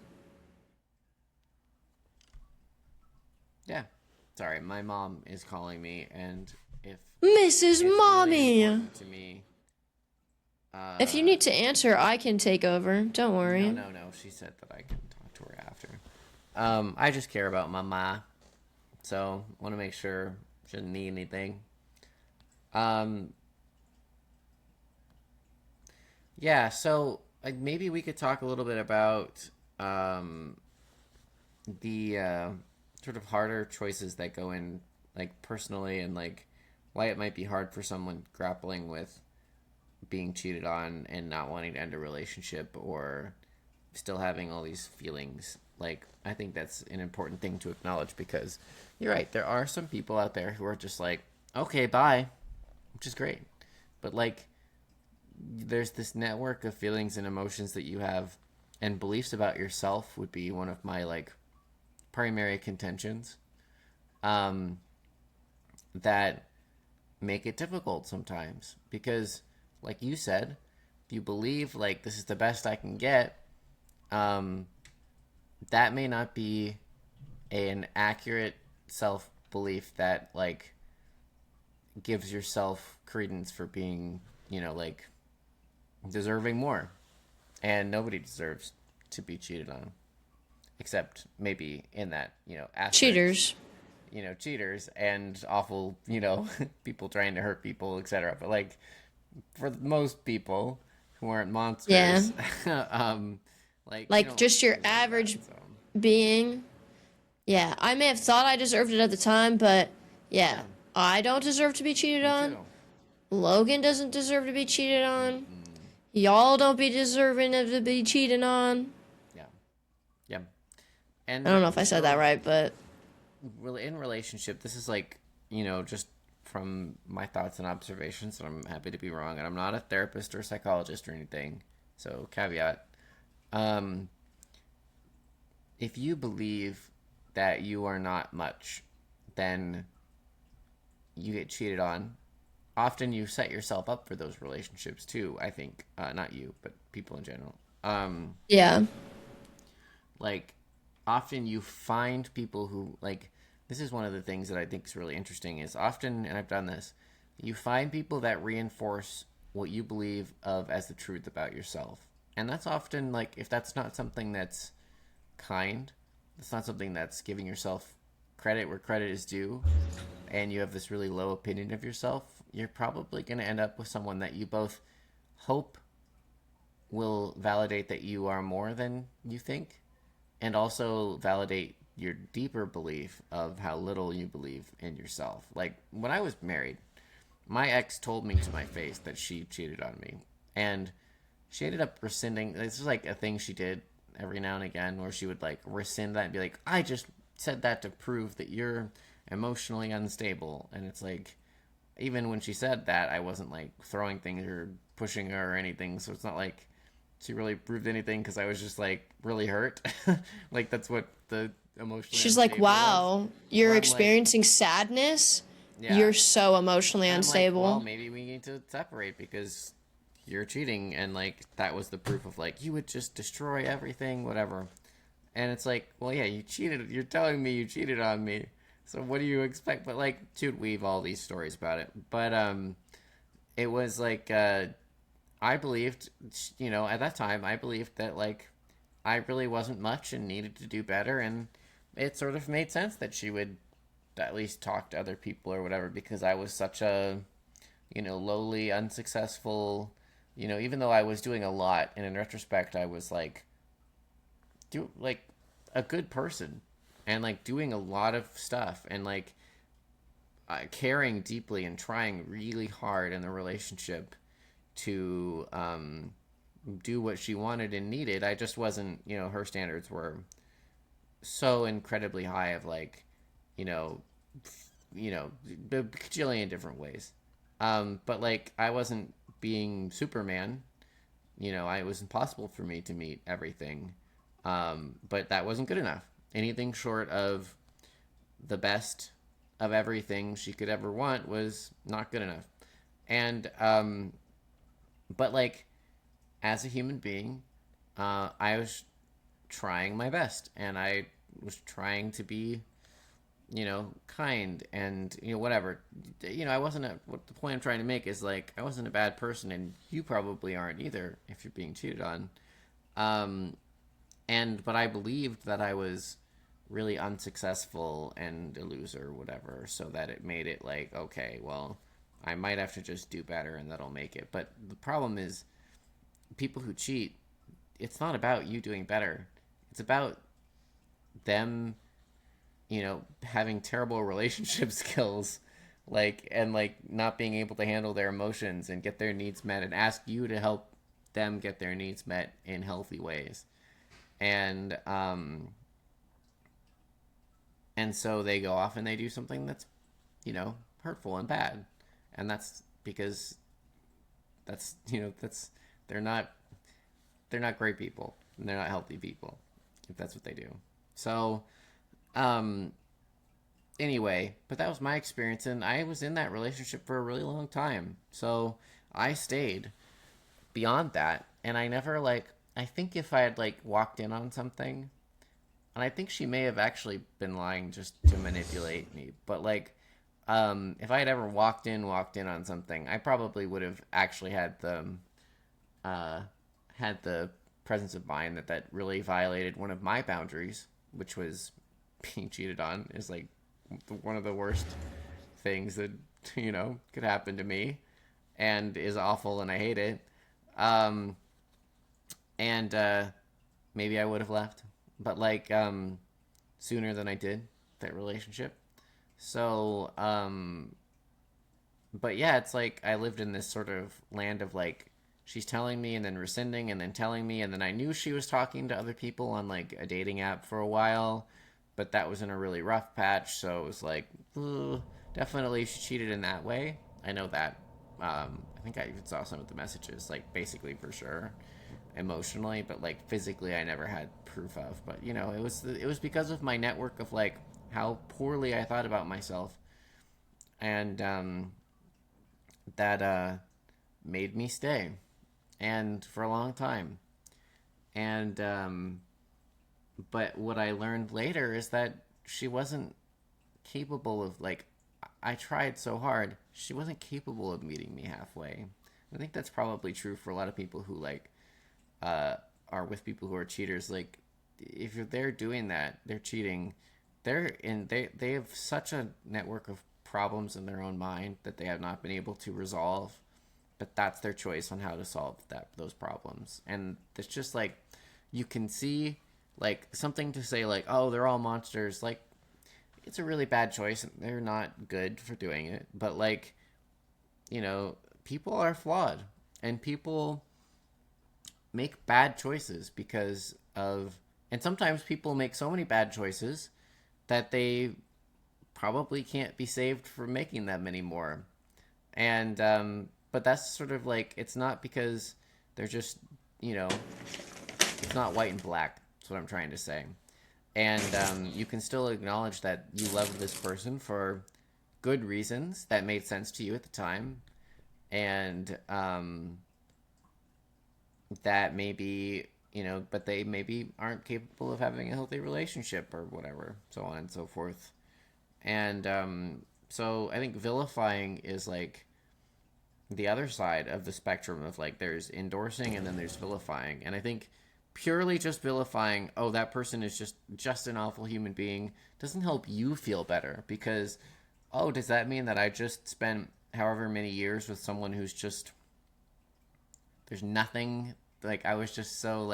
Yeah. Sorry, my mom is calling me, and if Mrs. it's Mommy. really important to me, If you need to answer, I can take over. Don't worry. No. She said that I can talk to her after. I just care about my ma, so want to make sure she doesn't need anything. Yeah. So maybe we could talk a little bit about the sort of harder choices that go in, like personally, and like why it might be hard for someone grappling with being cheated on and not wanting to end a relationship or still having all these feelings. Like, I think that's an important thing to acknowledge, because you're right, there are some people out there who are just like, okay, bye, which is great, but like there's this network of feelings and emotions that you have, and beliefs about yourself would be one of my like primary contentions, that make it difficult sometimes, because like you said, if you believe like this is the best I can get, that may not be an accurate self belief that like gives yourself credence for being, like deserving more. And nobody deserves to be cheated on, except maybe in that, aspect. Cheaters. Cheaters and awful, people trying to hurt people, etc. But like for most people who aren't monsters, like just your average being. Yeah, I may have thought I deserved it at the time, but yeah, I don't deserve to be cheated on. Too. Logan doesn't deserve to be cheated on. Y'all don't be deserving of to be cheated on. Yeah. And I don't know if I said that right, but in relationship, this is like, just from my thoughts and observations, and I'm happy to be wrong, and I'm not a therapist or psychologist or anything, so caveat. If you believe that you are not much, then you get cheated on. Often you set yourself up for those relationships too, I think. Not you, but people in general. yeah. Like, often you find people who, like, this is one of the things that I think is really interesting, is often, and I've done this, you find people that reinforce what you believe of as the truth about yourself. And that's often, like, if that's not something that's kind, it's not something that's giving yourself credit where credit is due, and you have this really low opinion of yourself, you're probably going to end up with someone that you both hope will validate that you are more than you think, and also validate your deeper belief of how little you believe in yourself. Like, when I was married, my ex told me to my face that she cheated on me, and she ended up rescinding. This is like a thing she did every now and again, where she would like rescind that and be like, I just said that to prove that you're emotionally unstable. And it's like, even when she said that, I wasn't like throwing things or pushing her or anything, so it's not like she really proved anything, because I was just like really hurt. Like, that's what the emotionally She's like, wow, was. you're Where I'm experiencing sadness. Yeah. You're so emotionally And I'm unstable. like, well, maybe we need to separate because you're cheating, and like that was the proof of like you would just destroy everything, whatever. And it's like, well, yeah, you cheated. You're telling me you cheated on me. So what do you expect? But like, she would weave all these stories about it. But it was like I believed, at that time, I believed that like I really wasn't much and needed to do better, and it sort of made sense that she would at least talk to other people or whatever, because I was such a, lowly, unsuccessful, even though I was doing a lot, and in retrospect, I was like, a good person, and like doing a lot of stuff, and like caring deeply and trying really hard in the relationship to do what she wanted and needed. I just wasn't, her standards were so incredibly high of like, you know, a bajillion different ways. But like I wasn't being Superman. It was impossible for me to meet everything. But that wasn't good enough. Anything short of the best of everything she could ever want was not good enough. And but like as a human being, I was trying my best, and I was trying to be, kind and, whatever. I wasn't what the point I'm trying to make is like, I wasn't a bad person, and you probably aren't either if you're being cheated on. But I believed that I was really unsuccessful and a loser or whatever, so that it made it like, okay, well, I might have to just do better and that'll make it. But the problem is, people who cheat, it's not about you doing better. It's about them, having terrible relationship skills, and not being able to handle their emotions and get their needs met, and ask you to help them get their needs met in healthy ways. And so they go off and they do something that's, hurtful and bad. And that's because they're not great people, and they're not healthy people if that's what they do. So, anyway, but that was my experience, and I was in that relationship for a really long time. So I stayed beyond that, and I never I think if I had walked in on something, and I think she may have actually been lying just to manipulate me, but if I had ever walked in on something, I probably would have actually had the presence of mind that really violated one of my boundaries, which was being cheated on. Is one of the worst things that could happen to me, and is awful, and I hate it. Maybe I would have left, but sooner than I did that relationship. So, but yeah, it's I lived in this sort of land of she's telling me and then rescinding and then telling me, and then I knew she was talking to other people on a dating app for a while, but that was in a really rough patch. So it was definitely she cheated in that way. I know that. I think I even saw some of the messages, basically for sure, emotionally, but physically I never had proof of. But it was because of my network of how poorly I thought about myself, and that made me stay, and for a long time. And but what I learned later is that she wasn't capable of I tried so hard, she wasn't capable of meeting me halfway. I think that's probably true for a lot of people who are with people who are cheaters. If they're doing that, they're cheating, they have such a network of problems in their own mind that they have not been able to resolve, but that's their choice on how to solve those problems. And it's just you can see something to say oh, they're all monsters, it's a really bad choice and they're not good for doing it. But people are flawed, and people make bad choices because of, and sometimes people make so many bad choices that they probably can't be saved from making them anymore. And but that's sort of it's not because they're just it's not white and black. That's what I'm trying to say. And you can still acknowledge that you love this person for good reasons that made sense to you at the time, and that maybe but they maybe aren't capable of having a healthy relationship or whatever, so on and so forth. And so I think vilifying is the other side of the spectrum of there's endorsing and then there's vilifying. And I think purely just vilifying, oh, that person is just an awful human being, doesn't help you feel better, because, oh, does that mean that I just spent however many years with someone who's just, there's nothing, I was just so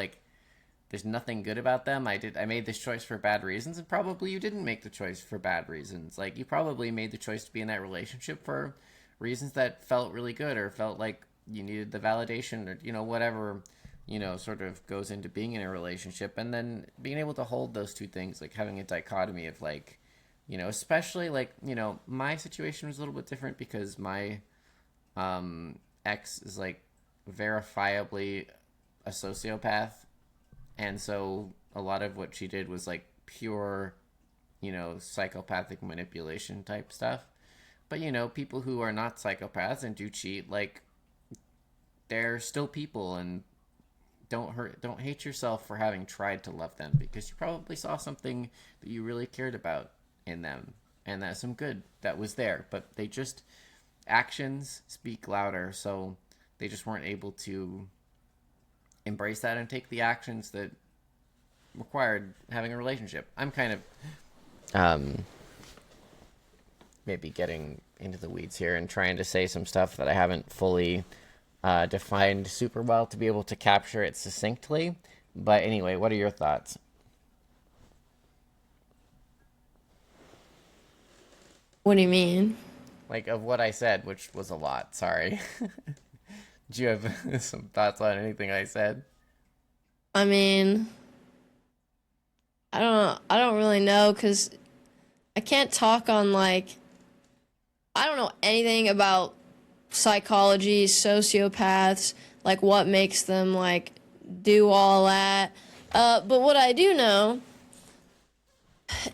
there's nothing good about them. I made this choice for bad reasons, and probably you didn't make the choice for bad reasons. You probably made the choice to be in that relationship for reasons that felt really good, or felt like you needed the validation, or whatever sort of goes into being in a relationship, and then being able to hold those two things, like having a dichotomy of like, especially like, my situation was a little bit different because my ex is like verifiably a sociopath, and so a lot of what she did was like pure, psychopathic manipulation type stuff. But people who are not psychopaths and do cheat, like, they're still people, and don't hate yourself for having tried to love them, because you probably saw something that you really cared about in them, and that's some good that was there, but they just, actions speak louder, so they just weren't able to embrace that and take the actions that required having a relationship. I'm kind of maybe getting into the weeds here and trying to say some stuff that I haven't fully defined super well to be able to capture it succinctly. But anyway, what are your thoughts? What do you mean? Like, of what I said, which was a lot. Sorry. Do you have some thoughts on anything I said? I mean, I don't really know, because I can't talk on, like, I don't know anything about psychology, sociopaths, like what makes them like do all that. But what I do know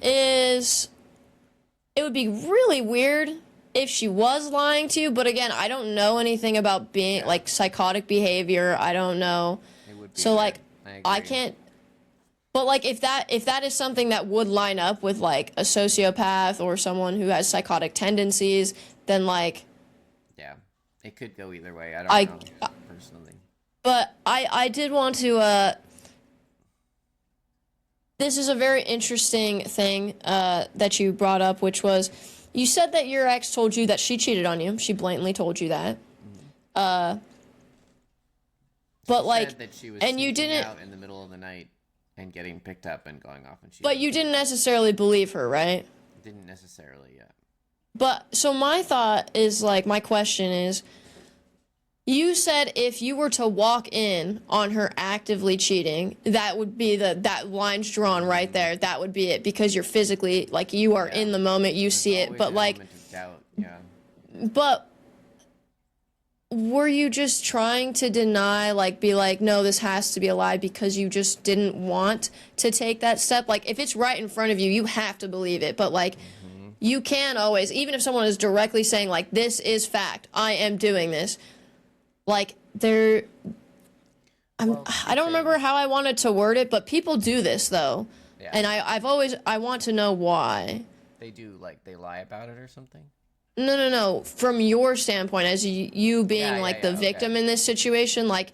is it would be really weird if she was lying to you. But again, I don't know anything about being like psychotic behavior. I don't know. It would be So like I I can't. But like if that is something that would line up with like a sociopath or someone who has psychotic tendencies, then like yeah, it could go either way. I don't know personally. But I did want to this is a very interesting thing that you brought up, which was you said that your ex told you that she cheated on you. She blatantly told you that. But she like, said that she was and you didn't out in the middle of the night and getting picked up and going off and cheating. But you didn't necessarily believe her, right? Didn't necessarily, yeah. But so my thought is like, my question is, you said if you were to walk in on her actively cheating, that would be that line's drawn right there. That would be it, because you're physically, like, you are in the moment, you see it. But like, doubt, yeah. But were you just trying to deny, like, be like, no, this has to be a lie, because you just didn't want to take that step? Like, if it's right in front of you, you have to believe it. But like, you can always, even if someone is directly saying like, this is fact, I am doing this. Like, I don't remember how I wanted to word it, but people do this, though. Yeah. And I want to know why. They do, like, they lie about it or something? No. From your standpoint, as you being, the victim in this situation, like,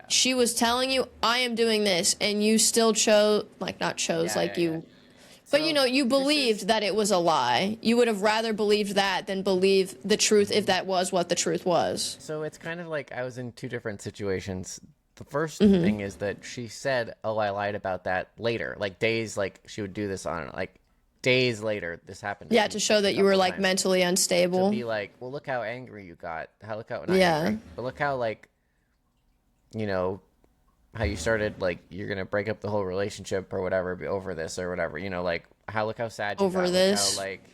she was telling you, I am doing this, and you still chose, like, not chose, But, you believed that it was a lie. You would have rather believed that than believe the truth if that was what the truth was. So it's kind of like I was in two different situations. The first thing is that she said, oh, I lied about that later. Like, days, like, she would do this on, like, days later, this happened. Yeah, to show that you were, like, mentally unstable. To be like, well, look how angry you got. Look how, not angry, but look how, like, how you started, like, you're gonna break up the whole relationship or whatever over this or whatever, like, look how sad you over got. this, how, like,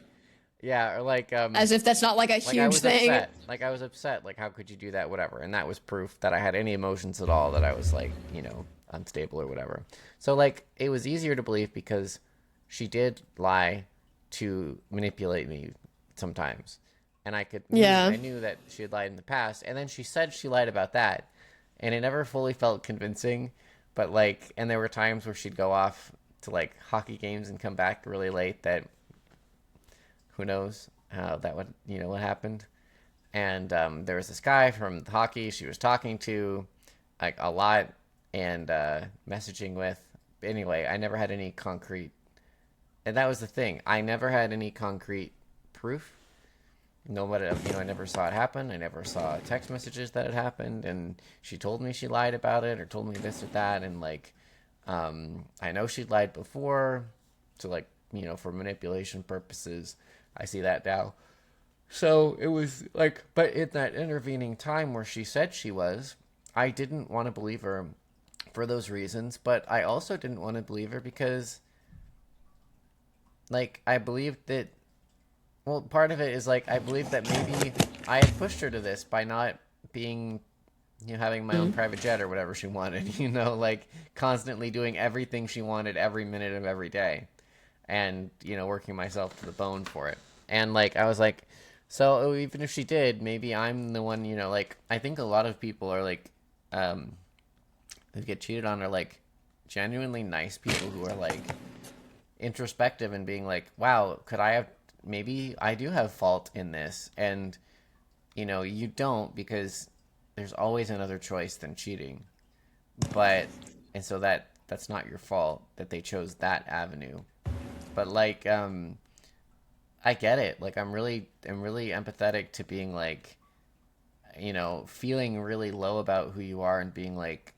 or like as if that's not like a huge thing. I was upset, like, how could you do that, whatever. And that was proof that I had any emotions at all, that I was, like, unstable or whatever. So, like, it was easier to believe because she did lie to manipulate me sometimes, and I knew that she had lied in the past, and then she said she lied about that. And it never fully felt convincing, but, like, and there were times where she'd go off to, like, hockey games and come back really late, that who knows how that would, what happened. And there was this guy from hockey she was talking to, like, a lot, and messaging with. Anyway, I never had any concrete, and that was the thing. I never had any concrete proof. Nobody, I never saw it happen. I never saw text messages that it happened, and she told me she lied about it or told me this or that, and, like, I know she'd lied before, so, like, for manipulation purposes, I see that now. So it was like, but in that intervening time where she said she was, I didn't want to believe her for those reasons, but I also didn't want to believe her because, like, I believed that, well, part of it is, like, I believed that maybe I had pushed her to this by not being, having my own private jet or whatever she wanted, like, constantly doing everything she wanted every minute of every day and, working myself to the bone for it. And, like, I was like, so even if she did, maybe I'm the one, like, I think a lot of people are, like, who get cheated on are, like, genuinely nice people who are, like, introspective and being like, wow, maybe I do have fault in this. And, you don't, because there's always another choice than cheating. And so that's not your fault that they chose that avenue. But, like, I get it. Like, I'm really empathetic to being like, feeling really low about who you are and being like,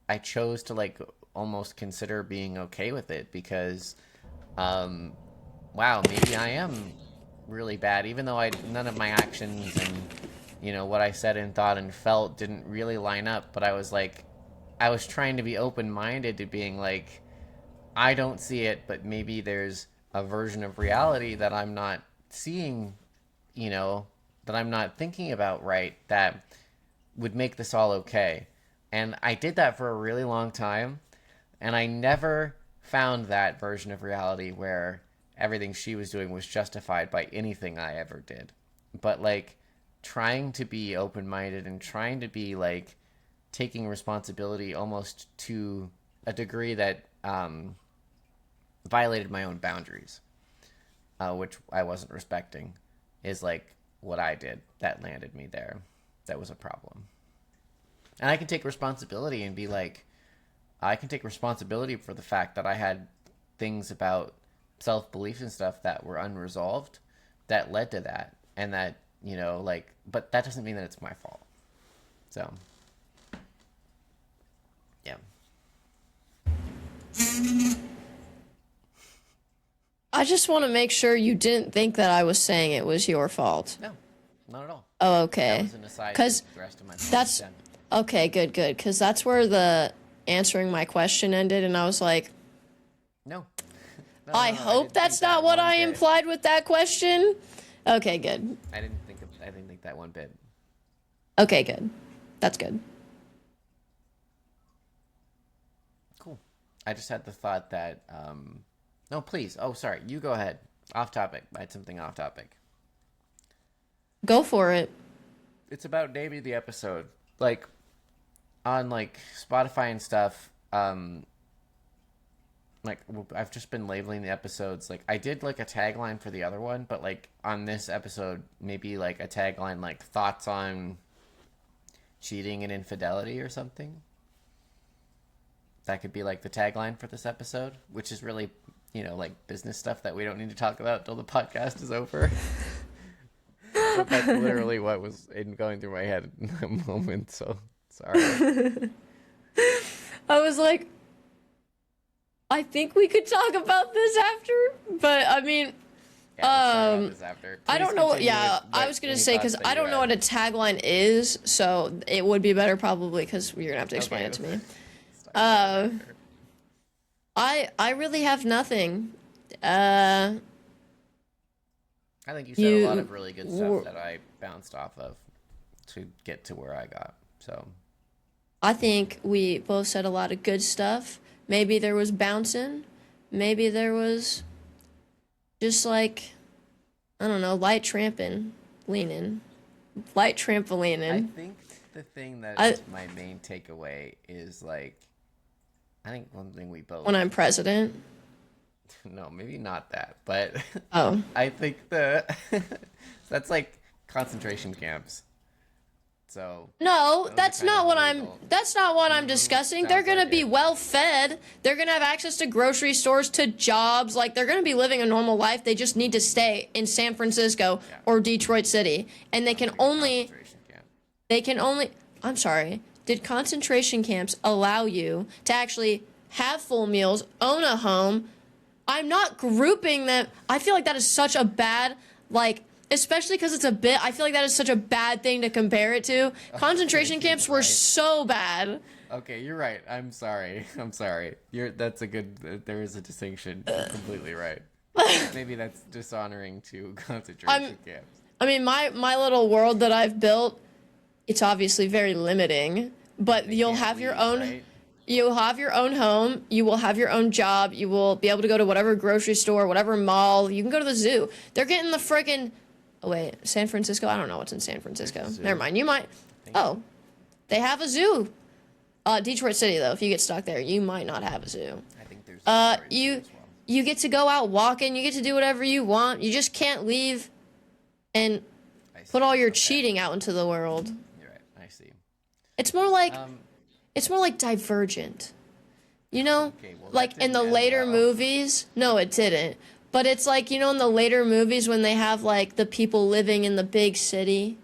I chose to, like, almost consider being okay with it because, wow, maybe I am really bad, even though none of my actions and, what I said and thought and felt didn't really line up. But I was trying to be open-minded to being like, I don't see it, but maybe there's a version of reality that I'm not seeing, that I'm not thinking about right, that would make this all okay. And I did that for a really long time, and I never found that version of reality where everything she was doing was justified by anything I ever did. But, like, trying to be open-minded and trying to be, like, taking responsibility almost to a degree that violated my own boundaries, which I wasn't respecting, is, like, what I did that landed me there. That was a problem. And I can take responsibility and be like, I can take responsibility for the fact that I had things about self-belief and stuff that were unresolved that led to that. And that, like, but that doesn't mean that it's my fault. So, yeah. I just want to make sure you didn't think that I was saying it was your fault. No, not at all. Oh, okay. That was an aside to the rest of my that's then. okay. Good. Because that's where the answering my question ended, and I was like, No. I hope that's not what I implied with that question. Okay, good. I didn't think that one bit. Okay, good. That's good. Cool. I just had the thought that, no, please. Oh, sorry. You go ahead. Off topic. I had something off topic. Go for it. It's about maybe the episode. Like, on, like, Spotify and stuff, like, I've just been labeling the episodes. Like, I did, like, a tagline for the other one, but, like, on this episode, maybe, like, a tagline, like, thoughts on cheating and infidelity or something. That could be, like, the tagline for this episode, which is really, like, business stuff that we don't need to talk about till the podcast is over. But that's literally what was going through my head in that moment, so sorry. I was like, I think we could talk about this after, but I mean, Yeah, this after. I don't know. Yeah, I was gonna say because I don't know what a tagline is, so it would be better probably because you're gonna have to explain it to me. I really have nothing. I think you said a lot of really good stuff that I bounced off of to get to where I got. So I think we both said a lot of good stuff. Maybe there was bouncing. Maybe there was just, like, I don't know, light trampolining. Light trampolining. I think the thing that is my main takeaway is, like, I think one thing we both... When I'm president? No, maybe not that, but oh. I think that's like concentration camps. So no, that's not what I'm discussing. They're going to be well fed. They're going to have access to grocery stores, to jobs. Like, they're going to be living a normal life. They just need to stay in San Francisco or Detroit City. And they can only I'm sorry. Did concentration camps allow you to actually have full meals, own a home? I'm not grouping them. I feel like that is such a bad, like, especially because it's a bit, I feel like that is such a bad thing to compare it to. Concentration camps were so bad. Okay, you're right. I'm sorry. I'm sorry. That's a good. There is a distinction. You're completely right. Maybe that's dishonoring to concentration camps. I mean, my little world that I've built, it's obviously very limiting, but They you'll can't have your leave, own. right? You'll have your own home. You will have your own job. You will be able to go to whatever grocery store, whatever mall. You can go to the zoo. They're getting the friggin'. Oh, wait. San Francisco? I don't know what's in San Francisco. Never mind. You might. Oh. They have a zoo. Detroit City, though. If you get stuck there, you might not have a zoo. I think there's. You get to go out walking. You get to do whatever you want. You just can't leave and put all your cheating out into the world. You're right. I see. It's more like Divergent. You know, Okay, well, like that in the didn't end later well. movies. No, it didn't. But it's like, you know, in the later movies when they have like the people living in the big city,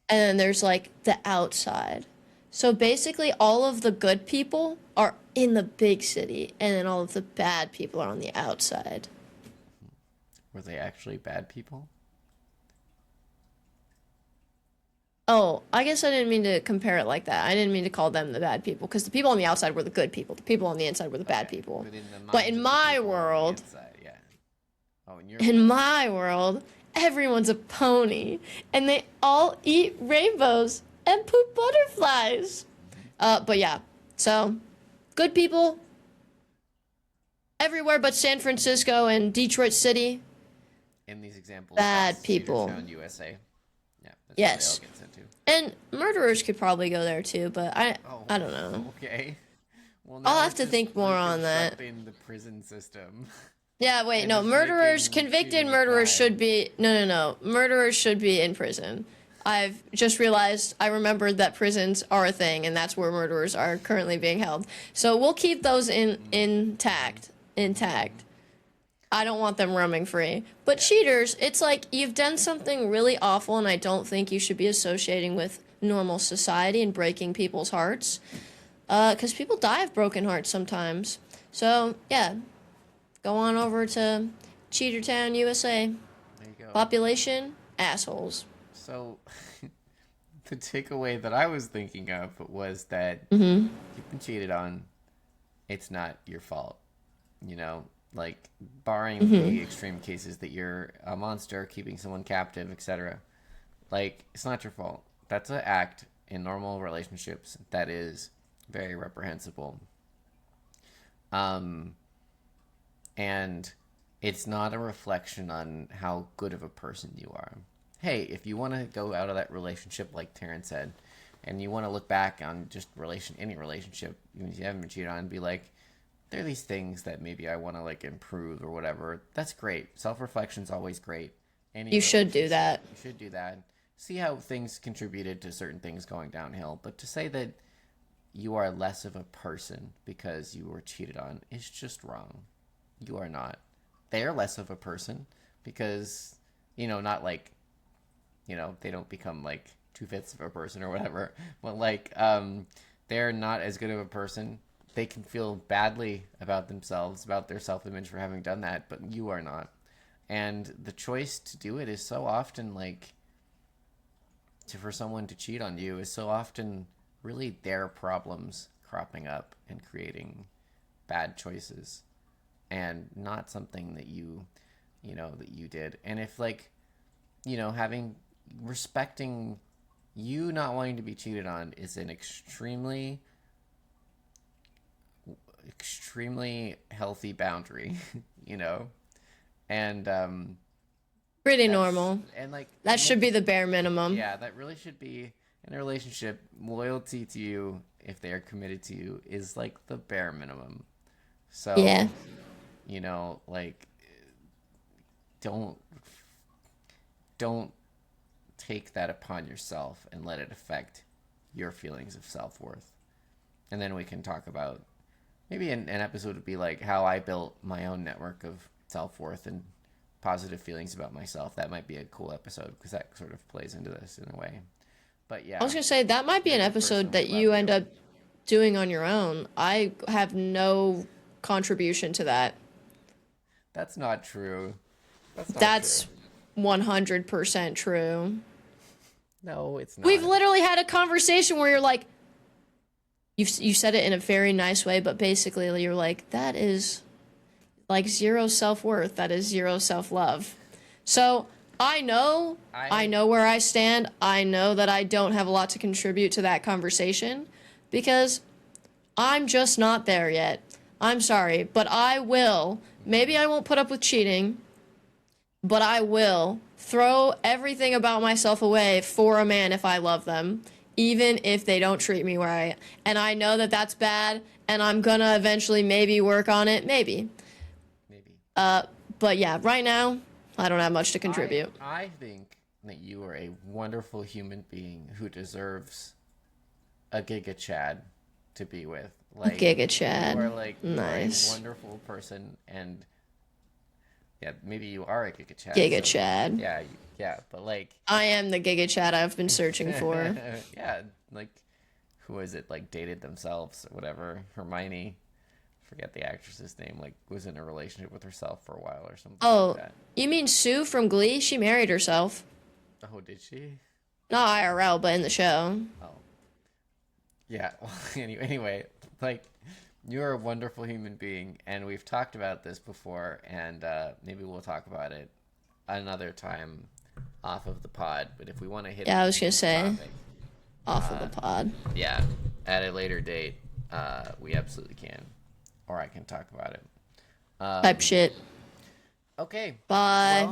and then there's like the outside. So basically, all of the good people are in the big city, and then all of the bad people are on the outside. Were they actually bad people? Oh, I guess I didn't mean to compare it like that. I didn't mean to call them the bad people, because the people on the outside were the good people. The people on the inside were the bad people. But in my world, Yeah. Oh, in your in my world, everyone's a pony, and they all eat rainbows and poop butterflies. But yeah, so good people everywhere but San Francisco and Detroit City. in these examples, Bad that's people. Cedartown, USA. Yeah. That's Yes. where they all get sent to. And murderers could probably go there too, but I don't know. Okay. Well, I'll now have it's to just think more on that. reconstructing the prison system. Yeah, wait, And no, just murderers, making convicted cheating a murderers crime. should be, no, murderers should be in prison. I've just realized, I remembered that prisons are a thing, and that's where murderers are currently being held. So we'll keep those intact. I don't want them roaming free. But cheaters, it's like, you've done something really awful, and I don't think you should be associating with normal society and breaking people's hearts. Because people die of broken hearts sometimes. So, yeah. Go on over to Cheatertown, USA. There you go. Population, assholes. So, the takeaway that I was thinking of was that Mm-hmm. you've been cheated on. It's not your fault. You know, like, barring Mm-hmm. the extreme cases that you're a monster, keeping someone captive, etc. Like, it's not your fault. That's an act in normal relationships that is very reprehensible. And it's not a reflection on how good of a person you are. Hey, if you want to go out of that relationship, like Terrence said, and you want to look back on just any relationship, even if you haven't been cheated on, and be like, there are these things that maybe I want to like improve or whatever. That's great. Self-reflection's always great. You should do that. You should do that. See how things contributed to certain things going downhill. But to say that you are less of a person because you were cheated on is just wrong. You are not. They are less of a person because, not like, they don't become like 2/5 of a person or whatever. But like, they're not as good of a person. They can feel badly about themselves, about their self-image for having done that, but you are not. And the choice to do it is so often like, for someone to cheat on you is so often really their problems cropping up and creating bad choices. And not something that you did. And if respecting you not wanting to be cheated on is an extremely healthy boundary, and Pretty normal. And like That should be the bare minimum. yeah, that really should be in a relationship. Loyalty to you, if they are committed to you, is like the bare minimum. So Yeah. Like, don't take that upon yourself and let it affect your feelings of self-worth. And then we can talk about, maybe an episode would be like how I built my own network of self-worth and positive feelings about myself. That might be a cool episode because that sort of plays into this in a way. But yeah. I was going to say, that might be an episode that you end up doing on your own. I have no contribution to that. That's not true. That's 100% true. No, it's not. We've literally had a conversation where you're like, you said it in a very nice way, but basically you're like, that is like zero self-worth. That is zero self-love. So I know where I stand. I know that I don't have a lot to contribute to that conversation because I'm just not there yet. I'm sorry, but I will. Maybe I won't put up with cheating, but I will throw everything about myself away for a man if I love them, even if they don't treat me right. And I know that that's bad, and I'm gonna eventually maybe work on it. Maybe. But yeah, right now, I don't have much to contribute. I think that you are a wonderful human being who deserves a Giga Chad to be with. Like, Giga Chad. You are like nice. You are a wonderful person, and yeah, maybe you are a Giga Chad. Giga Chad. Yeah, but like I am the Giga Chad I've been searching for. Yeah, like who is it? Like dated themselves or whatever. Hermione. Forget the actress's name, like was in a relationship with herself for a while or something like that. You mean Sue from Glee? She married herself. Oh, did she? Not IRL, but in the show. Oh. Yeah, well, anyway, like, you're a wonderful human being, and we've talked about this before, and maybe we'll talk about it another time off of the pod, but if we want to hit I was going to say, topic, off of the pod. Yeah, at a later date, we absolutely can. Or I can talk about it. Type shit. Okay. Bye.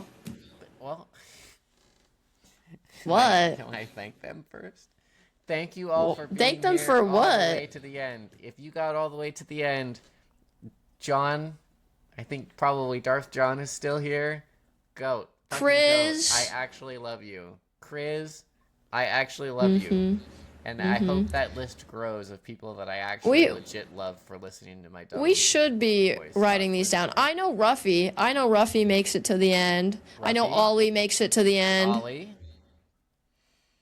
Well. What? Can I thank them first? Thank you all for being thank them here for all what? the way to the end. If you got all the way to the end, John, I think probably Darth John is still here. Goat. Chris. Goat. I actually love you. Chris, I actually love you. And I hope that list grows of people that I actually legit love for listening to my dumb We should be writing these down. I know Ruffy makes it to the end. Ruffy? I know Ollie makes it to the end. Ollie?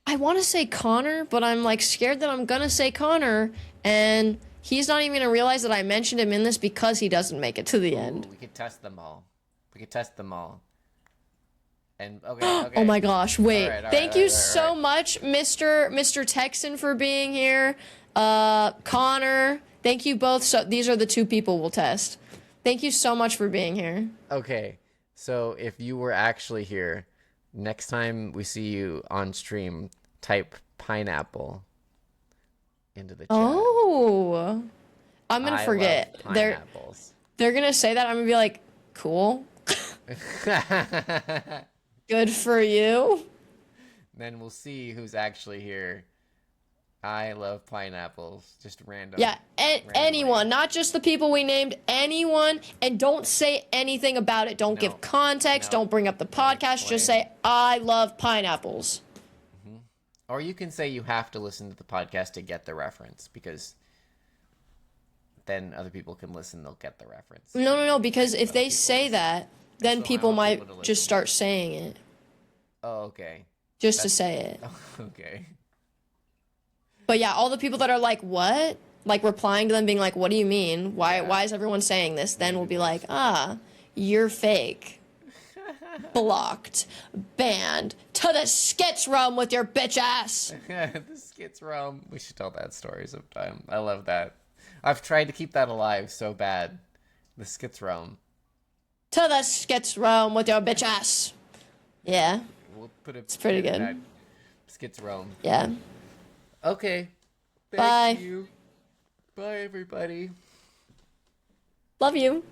I want to say Connor, but I'm like scared that I'm going to say Connor, and he's not even going to realize that I mentioned him in this because he doesn't make it to the end. We could test them all. And okay. Oh my gosh, wait. Thank you so right. much, Mr. Texan, for being here. Connor, thank you both. So these are the two people we'll test. Thank you so much for being here. Okay. So if you were actually here, next time we see you on stream, type pineapple into the chat. Oh. I'm going to forget. They're going to say that. I'm going to be like, cool. Good for you. Then we'll see who's actually here. I love pineapples. Just random. Yeah, anyone, not just the people we named, anyone. And don't say anything about it. Don't give context. Don't bring up the podcast. Just say, I love pineapples. Mm-hmm. Or you can say you have to listen to the podcast to get the reference, because then other people can listen. They'll get the reference. No, because if they say that, then people might just start saying it. Oh, okay. Just to say it. Okay. But yeah, all the people that are like, what? Like replying to them being like, what do you mean? Why is everyone saying this? Then we'll be like, you're fake. Blocked. Banned. To the skits realm with your bitch ass. The skits realm. We should tell that story sometime. I love that. I've tried to keep that alive so bad. The skits realm. To the skits realm with your bitch ass. Yeah. We'll put it's pretty good. Skits realm. Yeah. Okay. Bye. Thank you. Bye, everybody. Love you.